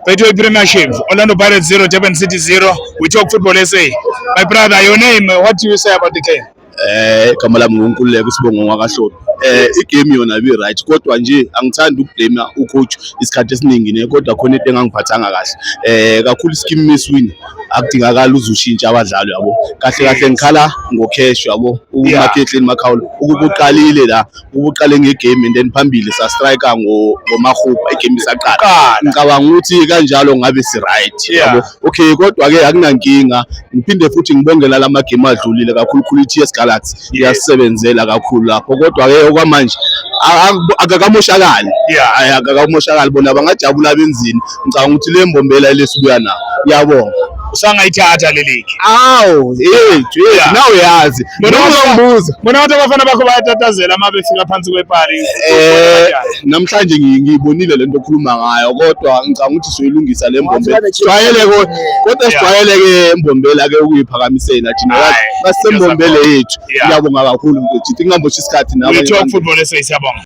Betway Premiership, Orlando Pirates 0, Durban City 0. We talk football SA. My brother, your name, what do you say about the game? Igama lami nguNkululeko Sibongo wakahlobo. Igame yona ibe right kodwa nje angithandi ukublame ucoach isikhathi esiningi ne kodwa khona into engangiphathanga kahle. Kakhulu ischeme miswini akudingakala uzushintsha abadlali yabo. Kahle kahle ngikhala ngocash yabo. UMakhehleni Makhawula ukuqalile la, ukuqale ngegame and then phambili sa striker ngoMahupa igame isaqala. Ngicabanga ukuthi kanjalo ngabe si right yabo. Okay kodwa ke akunankinga. Ngiphinde futhi ngibongela lama game adlulile kakhulu iTS Galaxy iyasebenzela kakhulu lapho kodwa ke okwamanje akakamoshakali akakamoshakali bona bangajabula benzini. Ngicabanga ukuthi le mbombela lesibuya nayo yabonga usangayithatha le league. Awu nawe yazi ngibuza bona abantu abafana bakho bayatatazela uma befika phansi kwepali. Namhlanje ngibonile lento okhuluma ngayo kodwa ngicabanga ukuthi soyilungisa le mbombela sijwayele kodwa sijwayele ke embombela ke ukuyiphakamisela thina kasembombele yethu. Ngiyabonga kakhulu mfowethu ingamboshi isikhathi nawe. We talk football SA siyabonga.